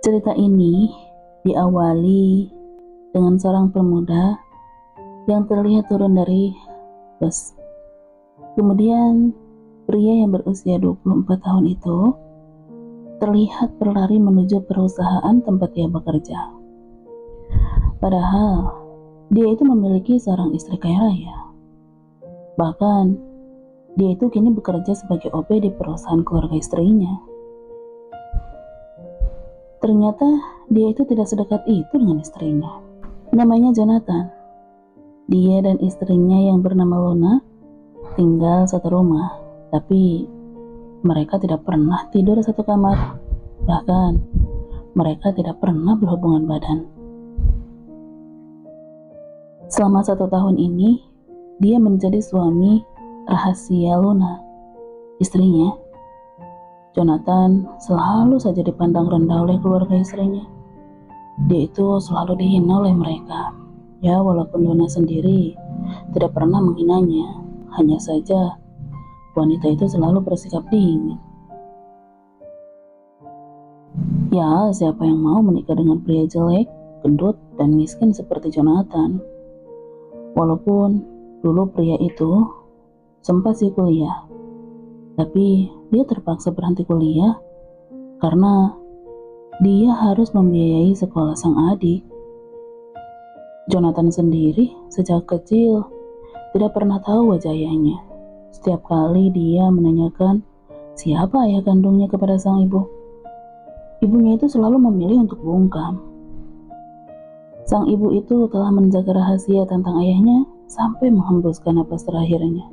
Cerita ini diawali dengan seorang pemuda yang terlihat turun dari bus. Kemudian pria yang berusia 24 tahun itu terlihat berlari menuju perusahaan tempat dia bekerja. Padahal dia itu memiliki seorang istri kaya raya. Bahkan dia itu kini bekerja sebagai OP di perusahaan keluarga istrinya. Ternyata dia itu tidak sedekat itu dengan istrinya. Namanya Jonathan. Dia dan istrinya yang bernama Luna tinggal satu rumah, tapi mereka tidak pernah tidur satu kamar. Bahkan mereka tidak pernah berhubungan badan. Selama 1 tahun ini, dia menjadi suami rahasia Luna, istrinya. Jonathan selalu saja dipandang rendah oleh keluarga istrinya. Dia itu selalu dihina oleh mereka. Ya, walaupun Luna sendiri tidak pernah menghinanya, hanya saja wanita itu selalu bersikap dingin. Ya, siapa yang mau menikah dengan pria jelek, gendut, dan miskin seperti Jonathan? Walaupun dulu pria itu sempat sih kuliah, tapi dia terpaksa berhenti kuliah karena dia harus membiayai sekolah sang adik. Jonathan sendiri sejak kecil tidak pernah tahu wajah ayahnya. Setiap kali dia menanyakan siapa ayah kandungnya kepada sang ibu, ibunya itu selalu memilih untuk bungkam. Sang ibu itu telah menjaga rahasia tentang ayahnya sampai menghembuskan napas terakhirnya.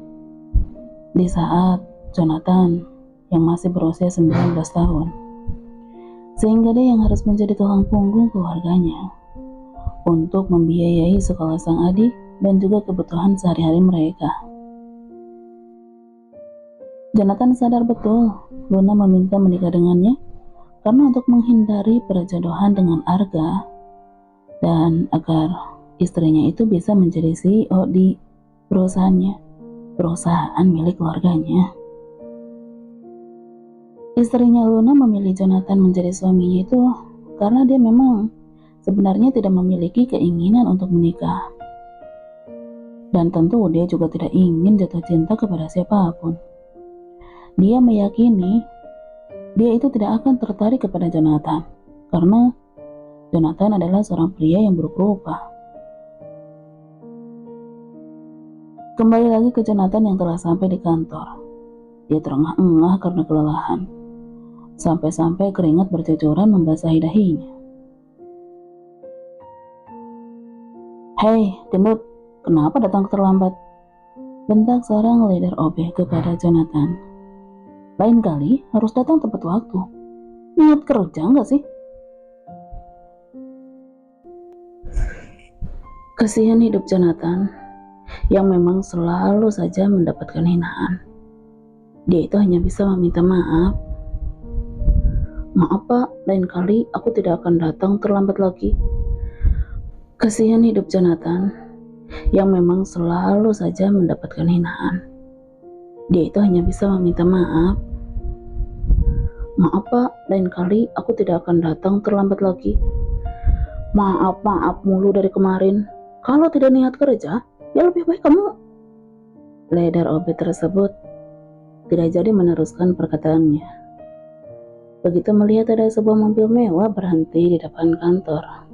Di saat Jonathan yang masih berusia 19 tahun, sehingga dia yang harus menjadi tulang punggung keluarganya untuk membiayai sekolah sang adik dan juga kebutuhan sehari-hari mereka. Jonathan sadar betul Luna meminta menikah dengannya karena untuk menghindari perjodohan dengan Arga dan agar istrinya itu bisa menjadi CEO di perusahaannya, perusahaan milik keluarganya. Istrinya Luna memilih Jonathan menjadi suaminya itu karena dia memang sebenarnya tidak memiliki keinginan untuk menikah. Dan tentu dia juga tidak ingin jatuh cinta kepada siapapun. Dia meyakini dia itu tidak akan tertarik kepada Jonathan karena Jonathan adalah seorang pria yang buruk rupa. Kembali lagi ke Jonathan yang telah sampai di kantor. Dia terengah-engah karena kelelahan. Sampai-sampai keringat bercucuran membasahi dahinya. "Hei, gendut, kenapa datang terlambat?" bentak seorang leader OB kepada Jonathan. "Lain kali harus datang tepat waktu. Niat kerja nggak sih?" Kasihan hidup Jonathan yang memang selalu saja mendapatkan hinaan. Dia itu hanya bisa meminta maaf. "Maaf Pak, lain kali aku tidak akan datang terlambat lagi." Kasihan hidup Jonathan yang memang selalu saja mendapatkan hinaan. Dia itu hanya bisa meminta maaf. "Maaf Pak, lain kali aku tidak akan datang terlambat lagi." Maaf mulu dari kemarin. Kalau tidak niat kerja, ya lebih baik kamu. Leader OB tersebut tidak jadi meneruskan perkataannya. Begitu melihat ada sebuah mobil mewah berhenti di depan kantor.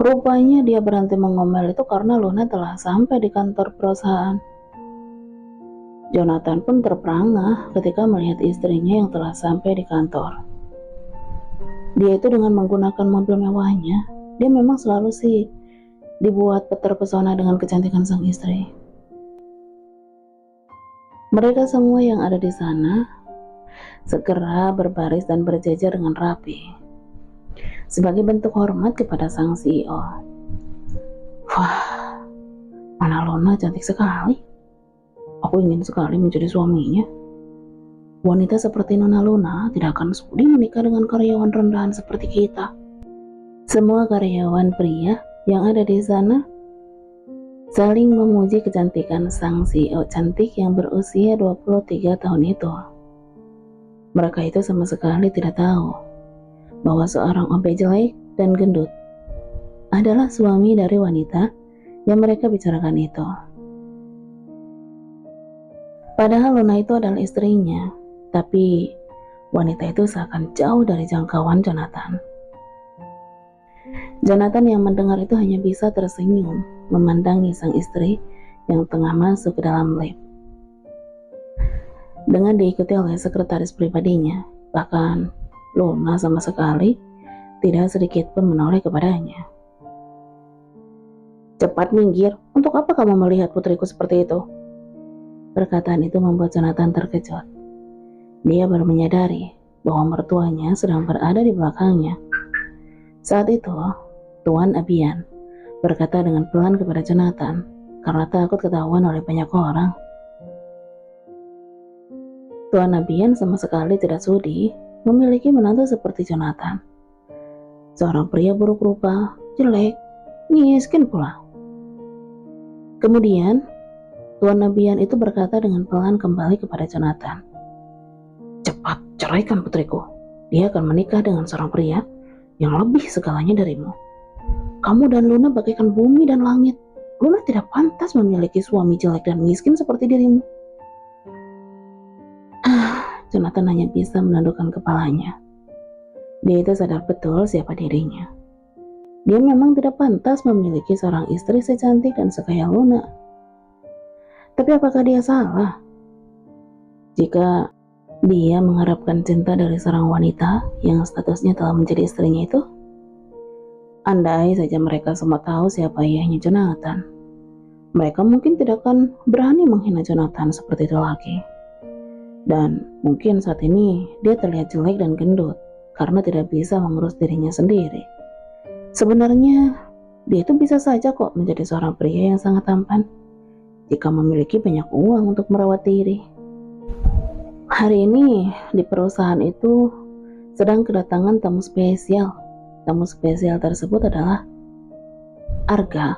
Rupanya dia berhenti mengomel itu karena Luna telah sampai di kantor perusahaan. Jonathan pun terperangah ketika melihat istrinya yang telah sampai di kantor. Dia itu dengan menggunakan mobil mewahnya, dia memang selalu sih dibuat terpesona dengan kecantikan sang istri. Mereka semua yang ada di sana segera berbaris dan berjajar dengan rapi sebagai bentuk hormat kepada sang CEO. Wah, mana Luna cantik sekali. Aku ingin sekali menjadi suaminya. Wanita seperti Nona Luna tidak akan sudi menikah dengan karyawan rendahan seperti kita. Semua karyawan pria yang ada di sana saling memuji kecantikan sang CEO cantik yang berusia 23 tahun itu. Mereka itu sama sekali tidak tahu bahwa seorang OB jelek dan gendut adalah suami dari wanita yang mereka bicarakan itu. Padahal Luna itu adalah istrinya, tapi wanita itu seakan jauh dari jangkauan Jonathan. Jonathan yang mendengar itu hanya bisa tersenyum memandangi sang istri yang tengah masuk ke dalam lift. Dengan diikuti oleh sekretaris pribadinya, bahkan Luna sama sekali tidak sedikit pun menoleh kepadanya. "Cepat minggir, untuk apa kamu melihat putriku seperti itu?" Perkataan itu membuat Jonathan terkejut. Dia baru menyadari bahwa mertuanya sedang berada di belakangnya. Saat itu, Tuan Abian berkata dengan pelan kepada Jonathan karena takut ketahuan oleh banyak orang. Tuan Abian sama sekali tidak sudi memiliki menantu seperti Jonathan. Seorang pria buruk rupa, jelek, miskin pula. Kemudian, Tuan Abian itu berkata dengan pelan kembali kepada Jonathan, "Cepat ceraikan putriku. Dia akan menikah dengan seorang pria yang lebih segalanya darimu. Kamu dan Luna bagaikan bumi dan langit. Luna tidak pantas memiliki suami jelek dan miskin seperti dirimu." Jonathan hanya bisa menundukkan kepalanya. Dia itu sadar betul siapa dirinya. Dia memang tidak pantas memiliki seorang istri secantik dan sekaya Luna. Tapi apakah dia salah jika dia mengharapkan cinta dari seorang wanita yang statusnya telah menjadi istrinya itu? Andai saja mereka semua tahu siapa ayahnya Jonathan, mereka mungkin tidak akan berani menghina Jonathan seperti itu lagi. Dan mungkin saat ini dia terlihat jelek dan gendut karena tidak bisa mengurus dirinya sendiri. Sebenarnya dia itu bisa saja kok menjadi seorang pria yang sangat tampan jika memiliki banyak uang untuk merawat diri. Hari ini di perusahaan itu sedang kedatangan tamu spesial. Tamu spesial tersebut adalah Arga.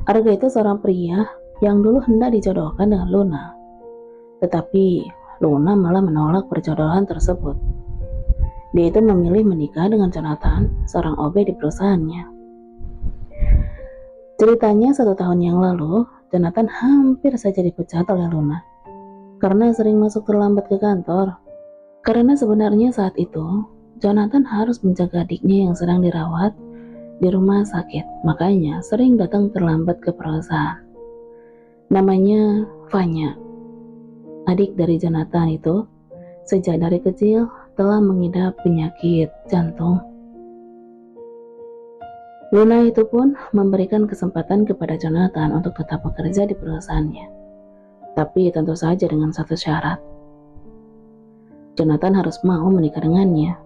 Arga itu seorang pria yang dulu hendak dijodohkan dengan Luna. Tetapi Luna malah menolak perjodohan tersebut. Dia itu memilih menikah dengan Jonathan, seorang OB di perusahaannya. Ceritanya 1 tahun yang lalu, Jonathan hampir saja dipecat oleh Luna karena sering masuk terlambat ke kantor. Karena sebenarnya saat itu, Jonathan harus menjaga adiknya yang sedang dirawat di rumah sakit, makanya sering datang terlambat ke perusahaan. Namanya Vanya. Adik dari Jonathan itu sejak dari kecil telah mengidap penyakit jantung. Luna itu pun memberikan kesempatan kepada Jonathan untuk tetap bekerja di perusahaannya. Tapi tentu saja dengan satu syarat. Jonathan harus mau menikah dengannya.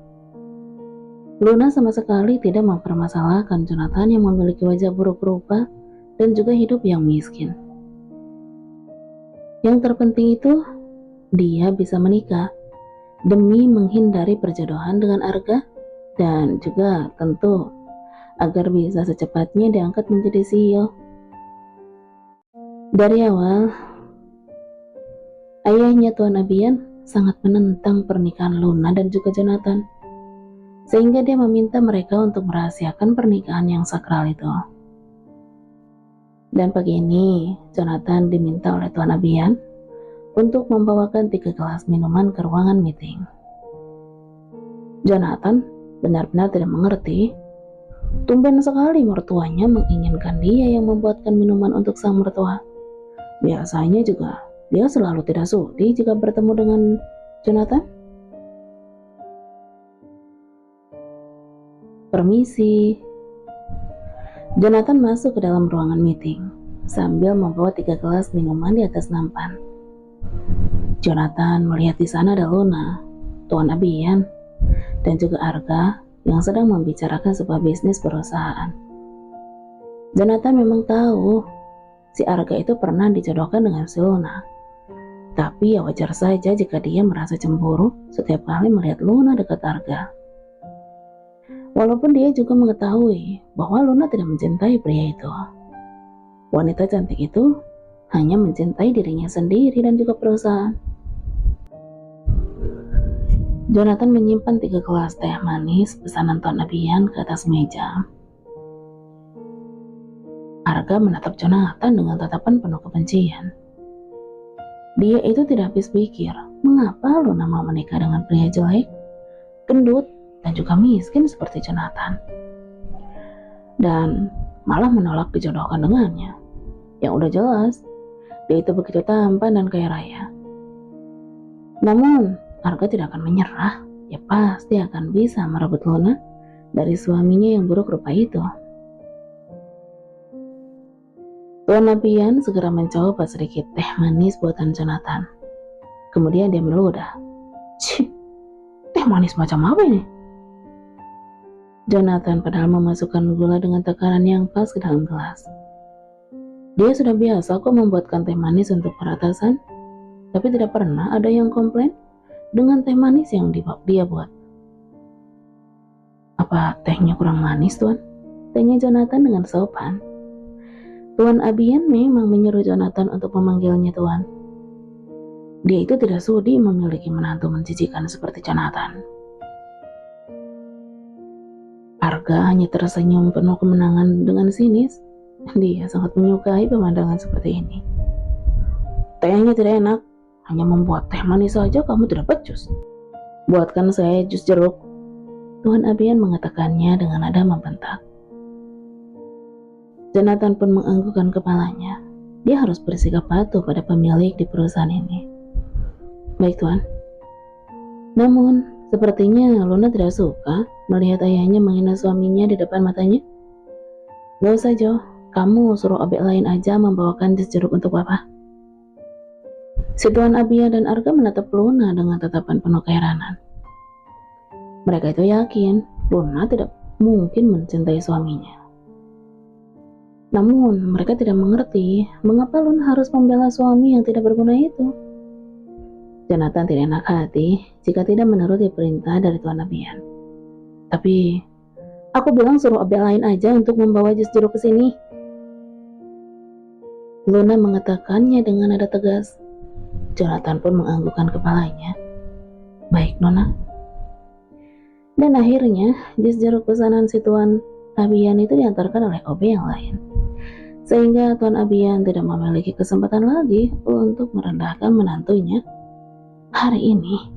Luna sama sekali tidak mempermasalahkan Jonathan yang memiliki wajah buruk rupa dan juga hidup yang miskin. Yang terpenting itu, dia bisa menikah demi menghindari perjodohan dengan Arga dan juga tentu agar bisa secepatnya diangkat menjadi CEO. Dari awal, ayahnya Tuan Abian sangat menentang pernikahan Luna dan juga Jonathan, sehingga dia meminta mereka untuk merahasiakan pernikahan yang sakral itu. Dan pagi ini, Jonathan diminta oleh Tuan Abian untuk membawakan 3 gelas minuman ke ruangan meeting. Jonathan benar-benar tidak mengerti. Tumben sekali mertuanya menginginkan dia yang membuatkan minuman untuk sang mertua. Biasanya juga dia selalu tidak sudi jika bertemu dengan Jonathan. "Permisi." Jonathan masuk ke dalam ruangan meeting sambil membawa 3 gelas minuman di atas nampan. Jonathan melihat di sana ada Luna, Tuan Abian, dan juga Arga yang sedang membicarakan sebuah bisnis perusahaan. Jonathan memang tahu si Arga itu pernah dijodohkan dengan si Luna. Tapi ya wajar saja jika dia merasa cemburu setiap kali melihat Luna dekat Arga. Walaupun dia juga mengetahui bahwa Luna tidak mencintai pria itu. Wanita cantik itu hanya mencintai dirinya sendiri dan juga perusahaan. Jonathan menyimpan 3 gelas teh manis pesanan Tuan Abian ke atas meja. Arga menatap Jonathan dengan tatapan penuh kebencian. Dia itu tidak habis pikir, mengapa Luna mau menikah dengan pria jelek, gendut, dan juga miskin seperti Jonathan. Dan malah menolak dijodohkan dengannya. Yang udah jelas, dia itu begitu tampan dan kaya raya. Namun, Arga tidak akan menyerah. Dia pasti akan bisa merebut Luna dari suaminya yang buruk rupa itu. Tuan Abian segera mencoba sedikit teh manis buatan Jonathan. Kemudian dia meludah. Cih, teh manis macam apa ini? Jonathan padahal memasukkan gula dengan takaran yang pas ke dalam gelas. Dia sudah biasa kok membuatkan teh manis untuk peratasan, tapi tidak pernah ada yang komplain dengan teh manis yang dia buat. Apa tehnya kurang manis, Tuan? Tanya Jonathan dengan sopan. Tuan Abian memang menyuruh Jonathan untuk memanggilnya Tuan. Dia itu tidak sudi memiliki menantu menjijikan seperti Jonathan. Arga hanya tersenyum penuh kemenangan dengan sinis. Dia sangat menyukai pemandangan seperti ini. Tehnya tidak enak, hanya membuat teh manis saja kamu tidak becus. Buatkan saya jus jeruk. Tuan Abian mengatakannya dengan nada membentak. Jonathan pun menganggukkan kepalanya. Dia harus bersikap patuh pada pemilik di perusahaan ini. Baik, Tuan. Namun, sepertinya Luna tidak suka melihat ayahnya menghina suaminya di depan matanya. Gak usah, Jo. Kamu suruh obek lain aja membawakan jus jeruk untuk Papa. Si Tuan Abia dan Arga menatap Luna dengan tatapan penuh keheranan. Mereka itu yakin Luna tidak mungkin mencintai suaminya. Namun, mereka tidak mengerti mengapa Luna harus membela suami yang tidak berguna itu. Jonathan tidak enak hati jika tidak menuruti perintah dari Tuan Abian. Tapi, aku bilang suruh obek lain aja untuk membawa jus jeruk ke sini. Luna mengatakannya dengan nada tegas. Jonathan pun menganggukkan kepalanya. Baik, Nona. Dan akhirnya, jus jeruk pesanan si Tuan Abian itu diantarkan oleh OB yang lain. Sehingga Tuan Abian tidak memiliki kesempatan lagi untuk merendahkan menantunya hari ini.